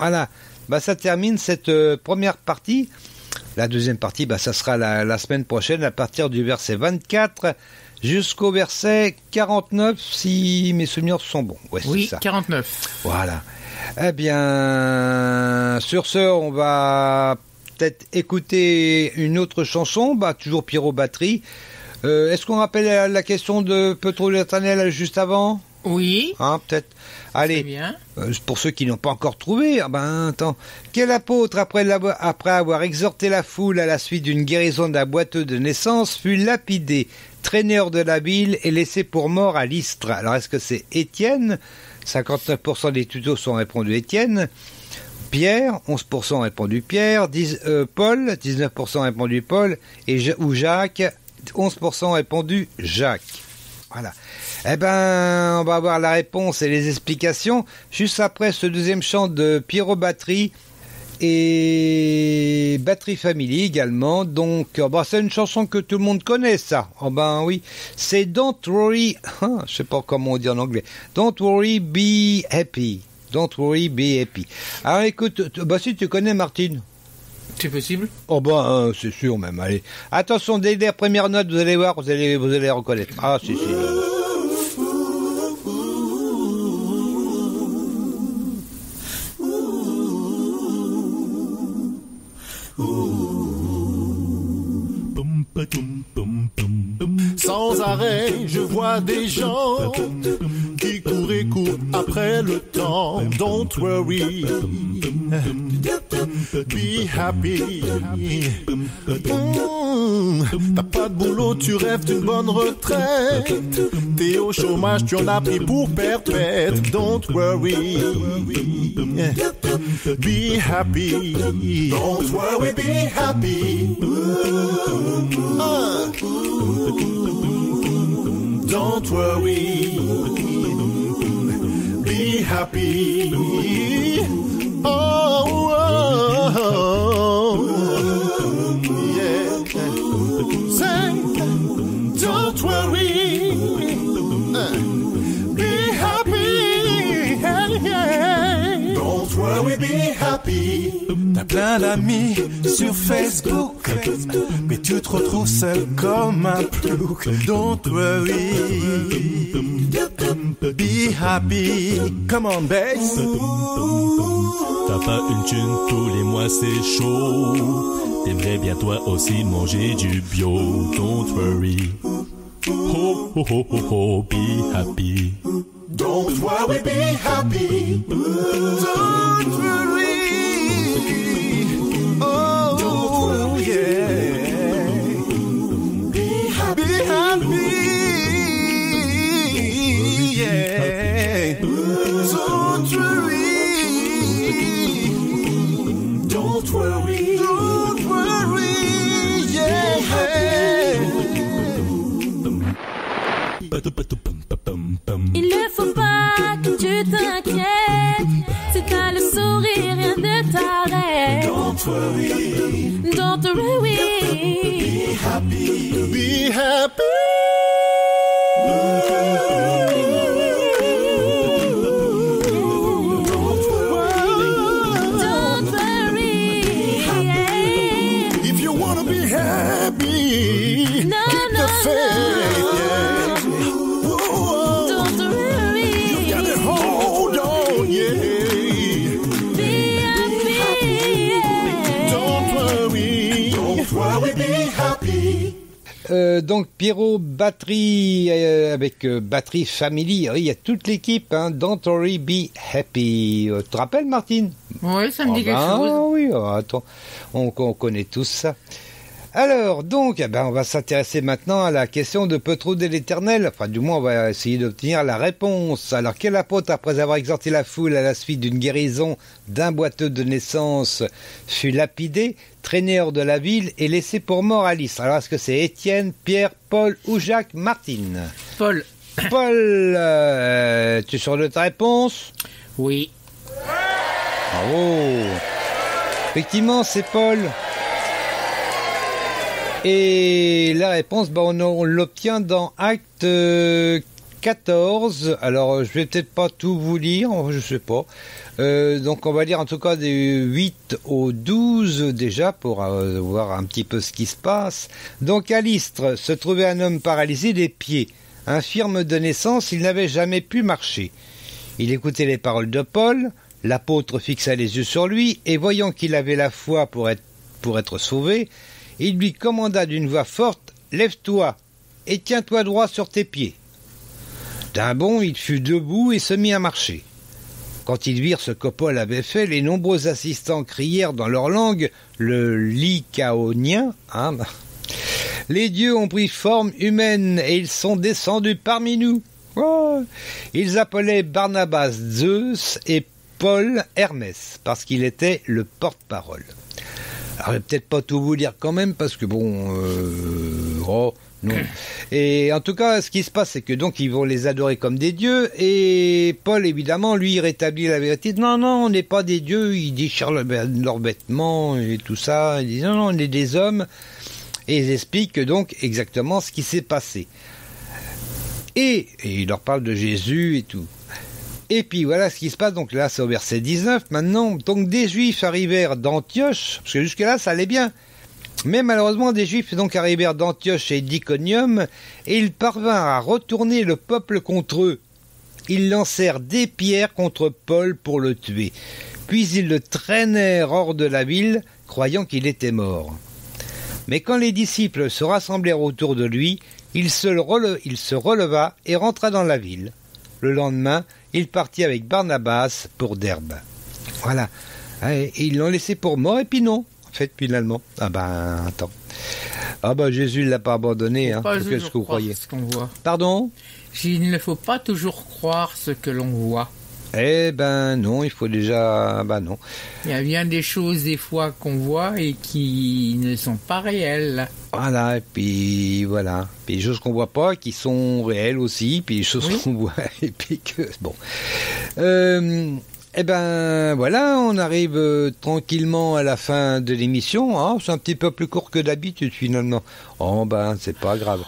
Voilà, ça termine cette première partie. La deuxième partie, ça sera la semaine prochaine à partir du verset 24 jusqu'au verset 49, si mes souvenirs sont bons. Ouais, oui, c'est ça. 49. Voilà. Eh bien, sur ce, on va peut-être écouter une autre chanson, toujours Pierrot Batterie. Est-ce qu'on rappelle la question de Peut-on l'Éternel juste avant ? Oui. Peut-être. Allez, bien. Pour ceux qui n'ont pas encore trouvé, attends. Quel apôtre, après avoir exhorté la foule à la suite d'une guérison d'un boiteux de naissance, fut lapidé, traîné hors de la ville et laissé pour mort à Lystre ? Alors, est-ce que c'est Étienne ? 59% des tutos sont répondus Étienne. Pierre, 11% ont répondu Pierre. Paul, 19% ont répondu Paul. Ou Jacques, 11% ont répondu Jacques. Voilà. On va avoir la réponse et les explications juste après ce deuxième chant de Pierrot Batterie et Batterie Family également. Donc, c'est une chanson que tout le monde connaît, ça. Oui. C'est Don't Worry, je sais pas comment on dit en anglais. Don't Worry, Be Happy. Don't Worry, Be Happy. Alors, écoute, si tu connais, Martine. C'est possible ? C'est sûr même, allez. Attention, dès les premières notes, vous allez voir, vous allez reconnaître. Si. Sans arrêt, je vois des gens qui courent et courent après le temps. Don't worry, be happy. T'as pas de boulot, tu rêves d'une bonne retraite. T'es au chômage, tu en as pris pour perpète. Don't worry, be happy. Don't worry, be happy. Don't worry, be happy. Yeah. Say, don't worry, be happy. Yeah. Don't worry, be happy. T'as plein d'amis sur Facebook, mais tu te retrouves seul comme un plouc. Don't worry, be happy. Come on, bass. T'as pas une thune tous les mois, c'est chaud. T'aimerais bien toi aussi manger du bio. Don't worry, ho ho ho ho ho, be happy. Don't worry, be happy. Don't worry. Oh, yeah. Be happy. Be happy. Yeah. Don't worry. Don't worry. Don't worry. Yeah. Il ne faut pas que tu t'inquiètes. Si t'as le sourire, rien ne t'arrête. Don't worry. Don't worry. Be happy. Be happy. Don't worry. If you wanna be happy, No, keep no, the faith. Don't worry. You gotta hold on, yeah. Be happy. Don't worry. Don't worry, be happy. Donc Pierrot Batterie avec Batterie Family, il y a toute l'équipe, Don't worry, be happy. Tu te rappelles, Martine ? Oui, ça me dit quelque chose. Oui, attends, on connaît tous ça. Alors, donc, on va s'intéresser maintenant à la question de Peut-on de l'Éternel. Enfin, du moins, on va essayer d'obtenir la réponse. Alors, quel apôtre, après avoir exhorté la foule à la suite d'une guérison d'un boiteux de naissance, fut lapidé, traîné hors de la ville et laissé pour mort à Lystre ? Alors, est-ce que c'est Étienne, Pierre, Paul ou Jacques ? Martine ? Paul. Paul, tu es sûr de ta réponse ? Oui. Bravo. Effectivement, c'est Paul. Et la réponse, on l'obtient dans Acte 14. Alors, je vais peut-être pas tout vous lire, je sais pas. Donc, on va lire en tout cas des 8 au 12 déjà pour voir un petit peu ce qui se passe. Donc, à Lystre se trouvait un homme paralysé des pieds. Infirme de naissance, il n'avait jamais pu marcher. Il écoutait les paroles de Paul. L'apôtre fixa les yeux sur lui et voyant qu'il avait la foi pour être sauvé, il lui commanda d'une voix forte « Lève-toi et tiens-toi droit sur tes pieds ». D'un bond, il fut debout et se mit à marcher. Quand ils virent ce que Paul avait fait, les nombreux assistants crièrent dans leur langue le lycaonien. Les dieux ont pris forme humaine et ils sont descendus parmi nous. Oh. Ils appelaient Barnabas Zeus et Paul Hermès, parce qu'il était le porte-parole. Alors, je vais peut-être pas tout vous lire quand même, parce que bon... non. Et en tout cas, ce qui se passe, c'est que donc ils vont les adorer comme des dieux, et Paul, évidemment, lui, il rétablit la vérité. Non, on n'est pas des dieux, ils déchirent leurs vêtements et tout ça. Ils disent non, on est des hommes. Et ils expliquent donc exactement ce qui s'est passé. Et il leur parle de Jésus et tout. Et puis voilà ce qui se passe, donc là c'est au verset 19 maintenant, donc des Juifs arrivèrent d'Antioche, parce que jusque-là ça allait bien, mais malheureusement des Juifs donc arrivèrent d'Antioche et d'Iconium, et ils parvinrent à retourner le peuple contre eux. Ils lancèrent des pierres contre Paul pour le tuer, puis ils le traînèrent hors de la ville, croyant qu'il était mort. Mais quand les disciples se rassemblèrent autour de lui, il se releva et rentra dans la ville. Le lendemain, il partit avec Barnabas pour Derbe. Voilà. Et ils l'ont laissé pour mort, et puis non, en fait, finalement. Attends. Jésus ne l'a pas abandonné, qu'est-ce que vous croyez ? Ce qu'on voit. Pardon ? Il ne faut pas toujours croire ce que l'on voit. Non, il faut déjà... non. Il y a bien des choses, des fois, qu'on voit et qui ne sont pas réelles. Voilà, et puis voilà. Puis les choses qu'on voit pas, qui sont réelles aussi, puis les choses qu'on voit, et puis que... Bon. Voilà, on arrive tranquillement à la fin de l'émission. C'est un petit peu plus court que d'habitude, finalement. C'est pas grave.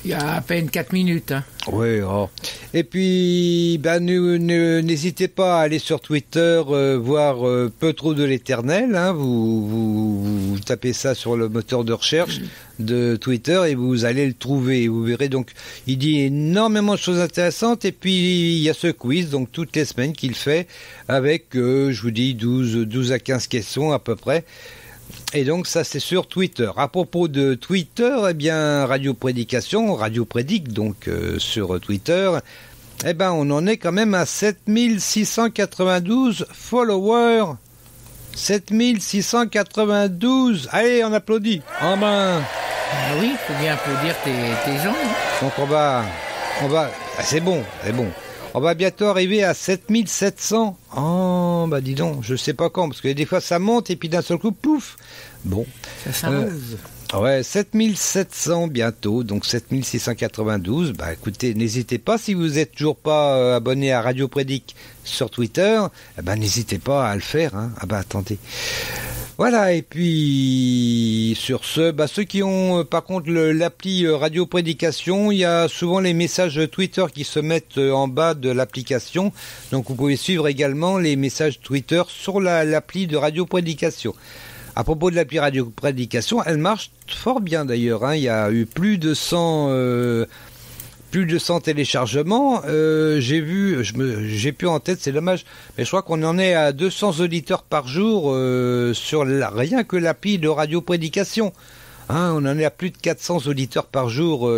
Il y a à peine 4 minutes. Oui, Et puis, n'hésitez pas à aller sur Twitter, voir Peu trop de l'éternel. Vous tapez ça sur le moteur de recherche de Twitter et vous allez le trouver. Et vous verrez, donc, il dit énormément de choses intéressantes. Et puis, il y a ce quiz, donc, toutes les semaines qu'il fait avec, je vous dis, 12 à 15 questions à peu près. Et donc ça c'est sur Twitter. À propos de Twitter, Radio Prédication, Radio Prédique donc sur Twitter, on en est quand même à 7692 followers. 7692. Allez, on applaudit. Oui, il faut bien applaudir tes gens. Donc on va c'est bon. On va bientôt arriver à 7700. Dis donc, je sais pas quand, parce que des fois ça monte et puis d'un seul coup, pouf. Bon. Ça s'arrose. 7700 bientôt, donc 7692. Écoutez, n'hésitez pas, si vous n'êtes toujours pas abonné à Radio Prédique sur Twitter, n'hésitez pas à le faire. Attendez. Voilà, et puis sur ce, ceux qui ont par contre l'appli Radio Prédication, il y a souvent les messages Twitter qui se mettent en bas de l'application, donc vous pouvez suivre également les messages Twitter sur l'appli de Radio Prédication. À propos de l'appli Radio Prédication, elle marche fort bien d'ailleurs, il y a eu plus de 100 téléchargements, j'ai plus en tête, c'est dommage, mais je crois qu'on en est à 200 auditeurs par jour sur rien que l'appli de Radio Prédication. On en est à plus de 400 auditeurs par jour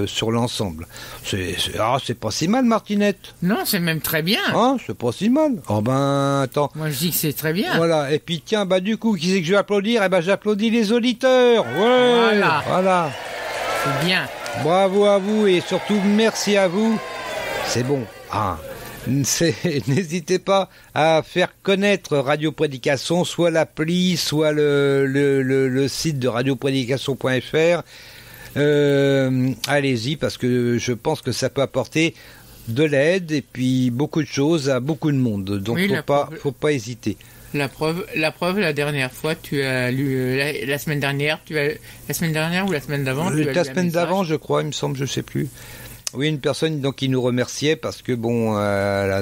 sur l'ensemble. C'est pas si mal, Martinette. Non, c'est même très bien. C'est pas si mal. Attends. Moi, je dis que c'est très bien. Voilà, et puis tiens, du coup, qui c'est que je vais applaudir ? J'applaudis les auditeurs. Ouais. Voilà. C'est bien. Bravo à vous et surtout merci à vous. C'est bon. N'hésitez pas à faire connaître Radio Prédication, soit l'appli, soit le site de radioprédication.fr. Allez-y parce que je pense que ça peut apporter de l'aide et puis beaucoup de choses à beaucoup de monde. Donc faut pas hésiter. La preuve, la dernière fois, tu as lu la semaine dernière ou la semaine d'avant. La semaine d'avant, je crois, il me semble, je sais plus. Oui, une personne donc qui nous remerciait parce que bon,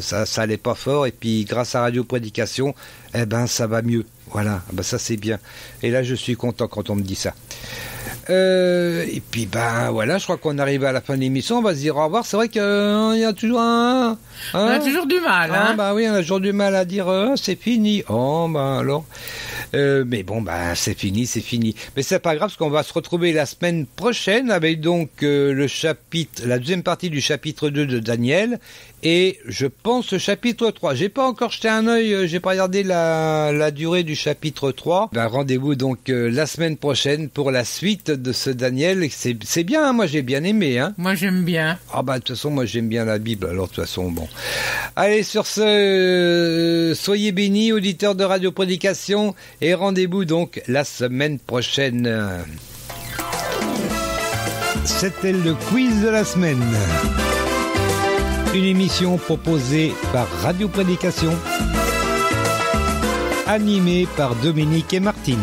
ça allait pas fort et puis grâce à Radio Prédication, eh ben ça va mieux. Voilà, ben ça c'est bien. Et là je suis content quand on me dit ça. Et puis ben voilà, je crois qu'on arrive à la fin de l'émission. On va se dire au revoir. C'est vrai qu'il y a toujours on a toujours du mal. Hein, bah oui, on a toujours du mal à dire c'est fini. Oh ben alors. Mais bon, bah c'est fini. Mais c'est pas grave parce qu'on va se retrouver la semaine prochaine avec donc la deuxième partie du chapitre 2 de Daniel et je pense le chapitre 3. J'ai pas encore jeté un œil, j'ai pas regardé la durée du chapitre 3. Ben, rendez-vous donc la semaine prochaine pour la suite de ce Daniel. C'est bien, hein, moi j'ai bien aimé. Hein. Moi j'aime bien. Ah bah de toute façon moi j'aime bien la Bible, alors de toute façon bon. Allez sur ce, soyez bénis auditeurs de Radio Prédication et rendez-vous donc la semaine prochaine. C'était le quiz de la semaine. Une émission proposée par Radio Prédication, animée par Dominique et Martine.